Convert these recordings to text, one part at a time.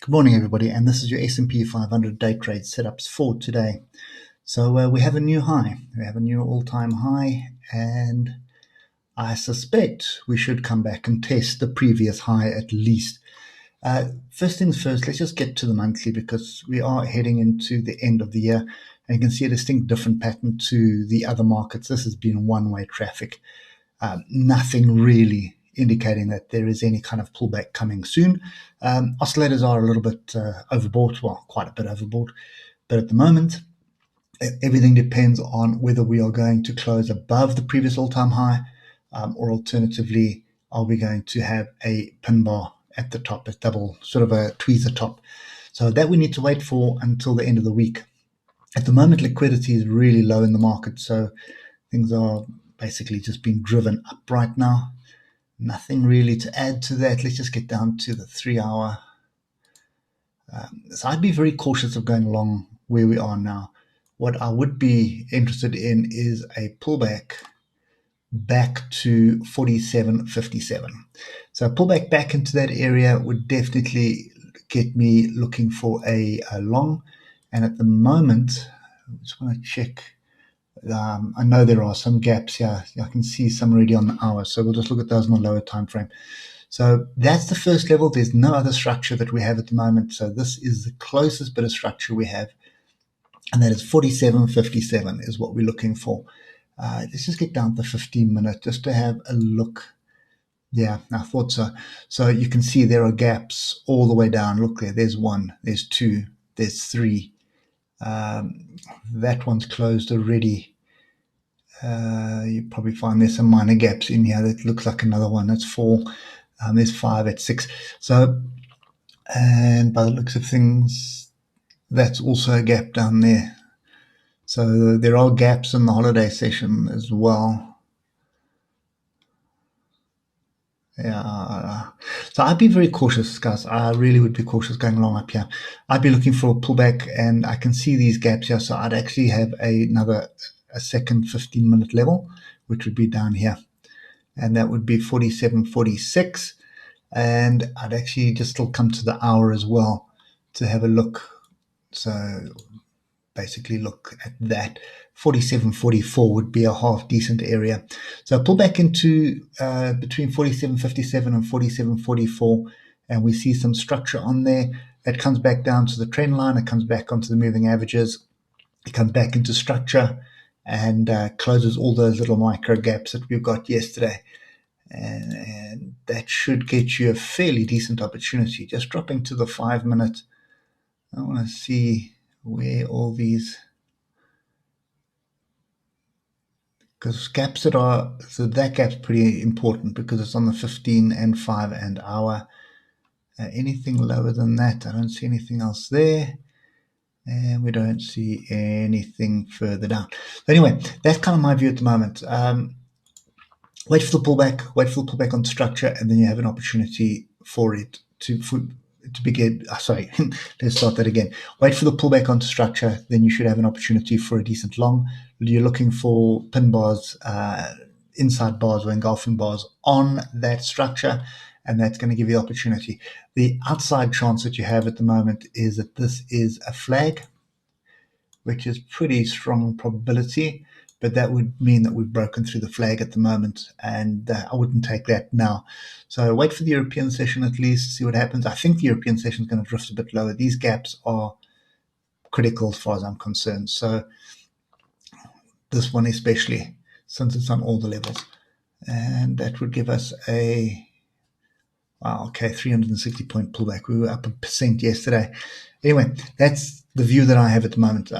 Good morning, everybody, and this is your S&P 500 day trade setups for today. So we have a new high. We have a new all-time high, and I suspect we should come back and test the previous high at least. First things first, let's just get to the monthly because we are heading into the end of the year, and you can see a distinct different pattern to the other markets. This has been one-way traffic. Nothing really indicating that there is any kind of pullback coming soon. Oscillators are a little bit overbought, well, quite a bit overbought. But at the moment, everything depends on whether we are going to close above the previous all-time high, or alternatively, are we going to have a pin bar at the top, a double, sort of a tweezer top. So that we need to wait for until the end of the week. At the moment, liquidity is really low in the market, so things are basically just being driven up right now. Nothing really to add to that. Let's just get down to the 3 hour. So I'd be very cautious of going long where we are now. What I would be interested in is a pullback back to 47.57. So a pullback back into that area would definitely get me looking for a long. And at the moment, I just want to check. I know there are some gaps here. I can see some already on the hour, so we'll just look at those on a lower time frame. So that's the first level. There's no other structure that we have at the moment. So this is the closest bit of structure we have, and that is 47.57 is what we're looking for. Let's just get down to 15 minutes just to have a look. Yeah, I thought so. So you can see there are gaps all the way down. Look there. There's one. There's two. There's three. That one's closed already. You probably find there's some minor gaps in here. That looks like another one. That's four. There's five at six. So, and by the looks of things, that's also a gap down there. So there are gaps in the holiday session as well. Yeah. So I'd be very cautious, guys. I really would be cautious going long up here. I'd be looking for a pullback, and I can see these gaps here. So I'd actually have a second 15-minute level, which would be down here, and that would be 47.46. And I'd actually just still come to the hour as well to have a look. So basically look at that. 47.44 would be a half decent area. So pull back into between 47.57 and 47.44, and we see some structure on there. It comes back down to the trend line. It comes back onto the moving averages. It comes back into structure and closes all those little micro gaps that we've got yesterday. And that should get you a fairly decent opportunity. Just dropping to the 5 minute. I want to see where all these, because gaps that gap's pretty important because it's on the 15 and 5 and hour. Anything lower than that, I don't see anything else there. And we don't see anything further down. Anyway, that's kind of my view at the moment. Wait for the pullback on structure, and then you have an opportunity for it to begin. Sorry, let's start that again. Wait for the pullback onto structure, then you should have an opportunity for a decent long. You're looking for pin bars, inside bars or engulfing bars on that structure, and that's going to give you the opportunity. The outside chance that you have at the moment is that this is a flag, which is pretty strong probability, but that would mean that we've broken through the flag at the moment, and I wouldn't take that now. So wait for the European session at least, see what happens. I think the European session is going to drift a bit lower. These gaps are critical as far as I'm concerned. So this one especially, since it's on all the levels. And that would give us a, wow, okay, 360 point pullback. We were up 1% yesterday. Anyway, that's the view that I have at the moment.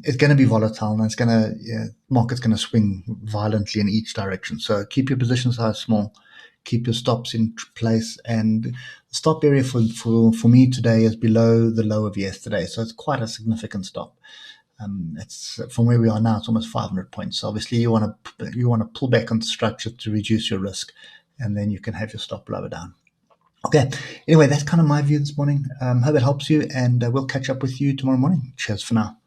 It's going to be volatile, and market's going to swing violently in each direction. So keep your position size small, keep your stops in place, and the stop area for me today is below the low of yesterday. So it's quite a significant stop. It's from where we are now, it's almost 500 points. So obviously you want to pull back on the structure to reduce your risk, and then you can have your stop lower down. Okay. Anyway, that's kind of my view this morning. Hope it helps you, and we'll catch up with you tomorrow morning. Cheers for now.